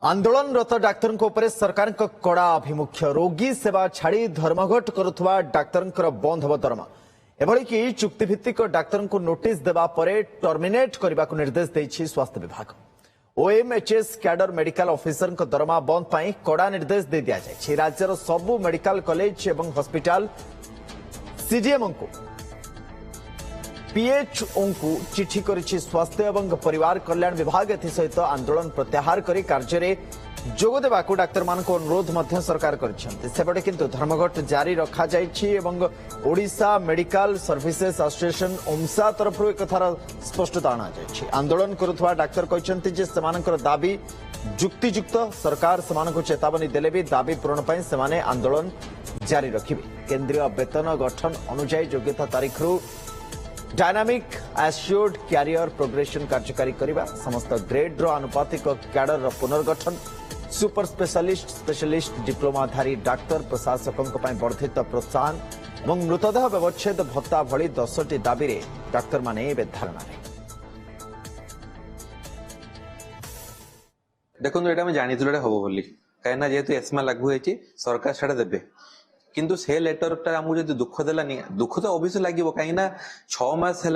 आंदोलनरत doctor सरकार कड़ा आभिमुख्य रोगी सेवा छाड़ी धर्मघट करुवा डाक्तर बंद हम दरमा एभलिकी चुक्तिभित्तिक डाक्तर को नोटिस देवा परे टर्मिनेट करने को निर्देश देछि स्वास्थ्य विभाग। ओएमएचएस कैडर मेडिकल ऑफिसर दरमा बंद पर कड़ा निर्देश दे दिया जाए। राज्यर सबु मेडिकल कॉलेज एवं हॉस्पिटल सीडीएमओ को पीएचओ को चिठी करिछि स्वास्थ्य एवं परिवार कल्याण विभाग। एसहित आंदोलन प्रत्याहार करी कार्य में जोग देवाकू डाक्तर मान को अनुरोध मध्य सरकार करिसेंते। सेपटे किंतु धर्मघट जारी रखा जायछि एवं ओडिशा मेडिकल सर्विसेज एसोसिएशन ओमसा तरफ एक कथार स्पष्टता आना जायछि। आंदोलन करुवा डाक्तर कहते जे सेमानकर दाबी जुक्तियुक्त सरकार सेमानकु चेतावनी देले भी दाबी पूरण पई सेमाने आंदोलन जारी रखिबे। केंद्रीय वेतन गठन अनुसार योग्यता तारीख रु डायनामिक एश्योर्ड कैरियर प्रोग्रेशन कार्यकारी करने समस्त ग्रेड आनुपातिक कैडर पुनर्गठन सुपर स्पेशलिस्ट स्पेशलिस्ट डिप्लोमाधारी डाक्तर प्रशासकों वर्धित प्रोत्साहन और मृतदेह व्यवच्छेद भत्ता भली 10टी दाबी रे डाक्तर माने धारणा देखो ये जानी हम बोली कहीं जेहेतु एस्मा लागू होती सरकार से देवे किंतु से लेटर आमको जो दुख देलानी दुख तो अवश्य लगे कहीं 6 मास है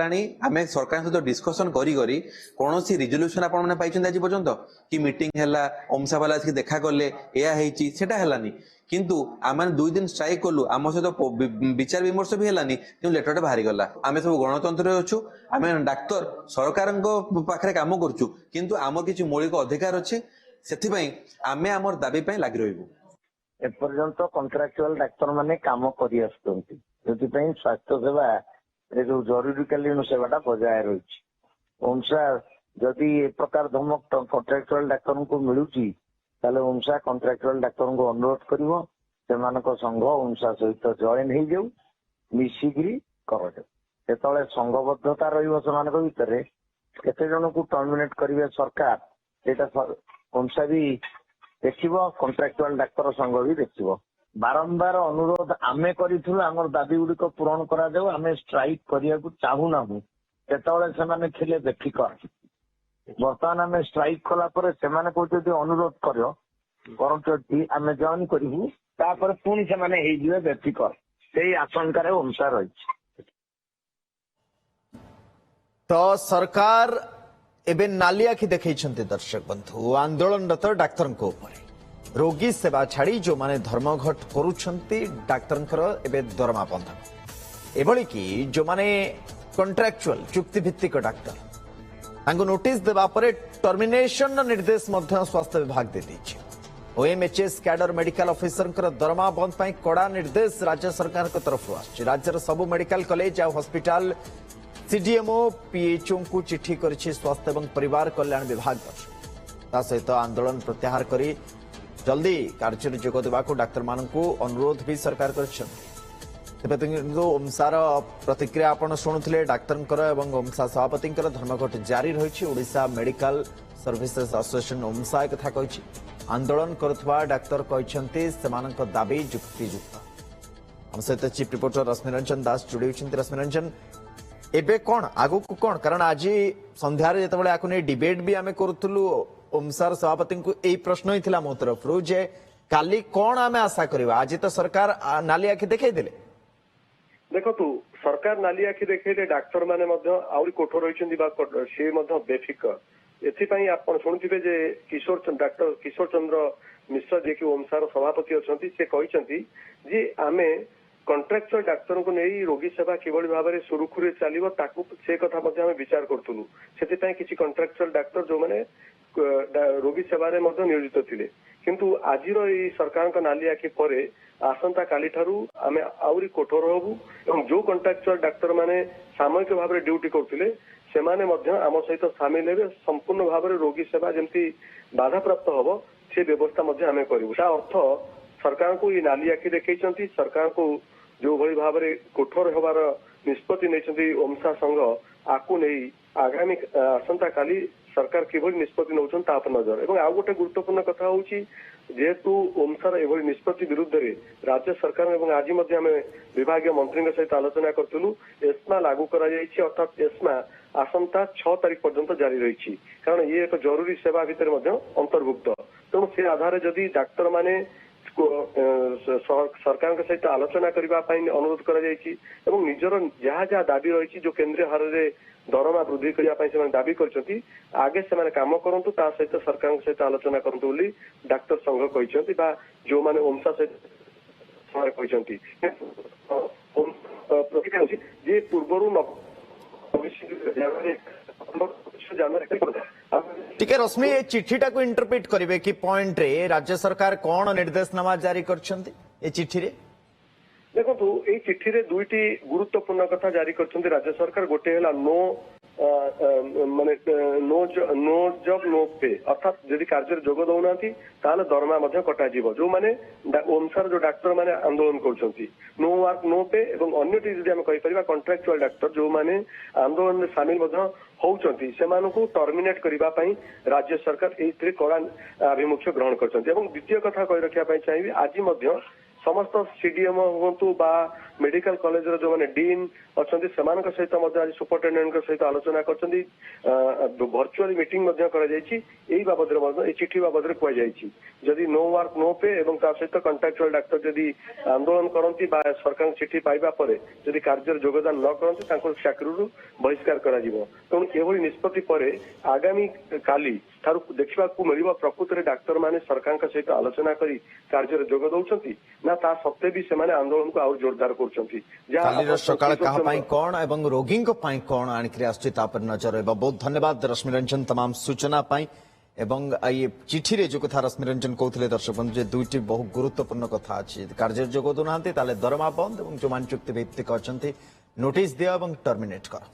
आम सरकार सहित डिस्कसन करी कौन सी रिजोल्यूशन आपने आज पर्यंत कि मीटिंग है ओमसा वाला देखा कले या है किंतु आम 2 दिन स्ट्राइक कलु आम सहित विचार विमर्श भी है कि लेटर बाहरी गला आम सब गणतंत्र अच्छु आम डाक्तर सरकार पाखे काम करुचु किंतु आम किसी मौलिक अधिकार अच्छे से आम आम दाबी लगी रही एपर्यंत कंट्राक्चुअल डाक्तर माने काम करि आसुछंती जोथिपई स्वास्थ्य सेवा रे जो जरूरीकालीन सेवाटा बजाय रही ओमसा जदि ए प्रकार धमक कंट्राक्चुअल डाक्तर को मिलुची ताले ओमसा कंट्राक्चुअल डाक्तर को अनुरोध करिवो सेमानको संघ ओमसा सहित जॉइन हे जाऊ मिसिगिरी करजो जेतले संघबद्धता रहिवो सेमानको भितरे केते जन को टर्मिनेट करिवे सरकार सेटा ओमसा भी देखिबो कंट्राक्चुअल डाक्तर संघ भी देखिबो बारंबार अनुरोध आमे करिथु हमर दाबी गुडी को पूरण करा जाऊ आमे स्ट्राइक करिया को चाहू नाहु केतले से माने खिले देखि कर वर्तमान आमे स्ट्राइक कला पर से माने को जदि अनुरोध करियो करंटटी आमे जॉइन करिवु तापर पुनी से माने हे जिवे देखि कर सेही आशंका रे ओमसा रही तो सरकार एबे नाली आखि देखैछन्ते। दर्शक बंधु आंदोलनरत डाक्तर रोगी सेवा छाड़ी जो माने धर्मघट करुछन्ते डाक्तर एबे दरमा बंद एभली कि जो माने कंट्राक्चुअल चुक्तिभित्तिक डाक्तर तांको नोटिस देवा परे टर्मिनेशन निर्देश मध्य स्वास्थ्य विभाग दे दैछि। ओएमएचएस कैडर मेडिकल ऑफिसर दरमा बंद पर कड़ा निर्देश राज्य सरकार तरफ आछि। राज्यर सबु मेडिकल कॉलेज आ हॉस्पिटल सीडीएमओ पीएचओ को चिठी करिछि स्वास्थ्य एवं परिवार कल्याण विभाग सहित आंदोलन प्रत्याहार करी जल्दी कार्य में जोग देवाक डाक्तर मानू अनुरोध भी सरकार कर ओमसार प्रतिक्रिया आपण शुणुले डाक्तर एवं ओमसा सभापति धर्मघट जारी रही। ओडिशा मेडिकल सर्विसेज एसोसिएशन ओमसा एक कथा कही आंदोलन करुवा डाक्तर कहते दाबी जुक्तियुक्त। हम सहित चीफ रिपोर्टर रश्मिरंजन दास जोड़ी रश्मिरंजन एबे कौन आगु को कौन कारण आज संध्यारे जेतबेले आकु नै डिबेट भी आमे करथुलु ओमसार सभापति को एई प्रश्न ही थिला मो तरफ रु जे काली कौन आमे आशा करबा आज तो सरकार नाली आखि देखाई देले। देखो तू सरकार नाली आखि देखाइले डाक्टर माने मध्य आउरी कठोर होइछन्ती बा से मध्य बेफिकर एथि पई आपण सुनथिबे जे डाक्टर किशोर चंद्र मिश्र जे कि ओमसार सभापति अछंती से कहिसंती जे आमे कंट्राक्चुअल डाक्तर को नहीं रोगी सेवा किभली भाव में सुरुखुरी चलो ताकू से कथा विचार करूँ से किसी कंट्राक्चुअल डाक्तर जो मैंने रोगी सेवा नियोजित थिले किंतु आज सरकार नाली आखि पर आसंता काली ठारू आमे आउरी कठोर होबु एवं जो कंट्राक्चुअल डाक्तर माने सामयिक भाव में ड्यूटी करथिले सेमाने मध्य आम सहित सामिल हेबे संपूर्ण भाव में रोगी सेवा जमती बाधा प्राप्त हबो से व्यवस्था मध्य आमे करिवु ता अर्थ सरकार को ये नाली आखि देखैछन्ती सरकार को जो भली भाव में कठोर होबार निष्पत्ति नहीं ओमसा संघ आकु नहीं आगामी आसंता काली सरकार किभली निष्पत्ति नौछन ता पर नजर एवं आउ गोटे गुरुत्वपूर्ण कथा होउची जेहेतु ओमसार एभली निष्पत्ति विरुद्ध रे राज्य सरकार एवं आज मध्य आम विभागीय मंत्री सहित आलोचना करथुलु एस्मा लागू करा जायछि अर्थात एस्मा आसंता 6 तारीख पर्यंत जारी रही कारण ये एक जरूरी सेवा भितर अंतर्भुक्त ତେଣୁ ସେ ଆଧାରରେ ଯଦି ଡାକ୍ତର ମାନେ ସରକାରଙ୍କ ସହିତ ଆଲୋଚନା କରିବା ପାଇଁ ଅନୁରୋଧ କରାଯାଇଛି ଏବଂ ନିଜର ଯାହା ଯାହା ଦାବି ରହିଛି ଯୋଉ କେନ୍ଦ୍ରୀୟ ହାରରେ ଦରମା ବୃଦ୍ଧି କରିବା ପାଇଁ ସେମାନେ ଦାବି କରିଛନ୍ତି ଆଗେ ସେମାନେ କାମ କରନ୍ତୁ ତା ସହିତ ସରକାରଙ୍କ ସହିତ ଆଲୋଚନା କରନ୍ତୁ ବୋଲି ଡାକ୍ତର ସଂଘ କହିଛନ୍ତି ବା ଯୋଉମାନେ ଓମସା ସହିତ କହିଛନ୍ତି ଯେ ପୂର୍ବରୁ टिके रश्मि ए चिठीटा को इंटरप्रेट करिवे कि पॉइंट रे राज्य सरकार कौन निर्देशनामा जारी करछंती ए चिठी रे देखो ये चिठी रे दुईटी गुरुत्वपूर्ण कथा जारी करछंती राज्य सरकार गोटे हैला नो माने नो जॉब नो पे अर्थात यदि कार्य जोग दौना ताले दरमा मध्य कटा जीव जो माने ओमसार जो डाक्टर माने आंदोलन करछंती नो वर्क नो पे एवं अन्यटी यदि हम कहि परिबा कॉन्ट्रैक्चुअल डाक्टर जो माने आंदोलन में शामिल मध्य होउचंती सेमानकु टर्मिनेट करिबा पई राज्य सरकार एथिरे कड़ा अभिमुख्य ग्रहण करछंती एवं द्वितीय कथा कहि रखिया पई चाहिबी आज मध्य समस्त सीडीएम हुंतु बा मेडिकल कॉलेज जो माने डीन अच्छी सेमानक सहित आज सुपरिटेडेंट सहित आलोचना करछंती वर्चुअली मीटिंग मध्य करा जायछि एई बाबद रे ए चिठी बाबद रे कोइ जायछि जदि नो वर्क नो पे एवं ता सहित कॉन्ट्रैक्चुअल डाक्टर जदि आंदोलन करंती बा सरकार चिठी पाइबा परे जदि कार्य योगदान न करंती तांको चाकरीरु बहिष्कार करा जिवो तेणु एभली निष्पत्ति परे आगामी काली थारु देखिबाकू मिलिबो प्रकृत रे डाक्टर माने सरकार सहित आलोचना करी कार्य जोग दउछंती ना ता सत्ते भी सेमाने आंदोलन को और जोरदार करछंती कालीर सकाळ कहा पाई कोन एवं रोगी को पाई कोन आनिकरी आछि ता पर नजर एबा बहुत धन्यवाद रश्मि रंजन तमाम सूचना पाई एवं ये चिठी रे जो कथा रश्मि रंजन कहथिले दर्शक बंधु जे दुईटी बहुत गुरुत्वपूर्ण कथा अछि कार्य जोग दउनांती ताले दरमा बंद एवं जो मान चुक्ति भित्तिक अछंती नोटिस दिया एवं टर्मिनेट कर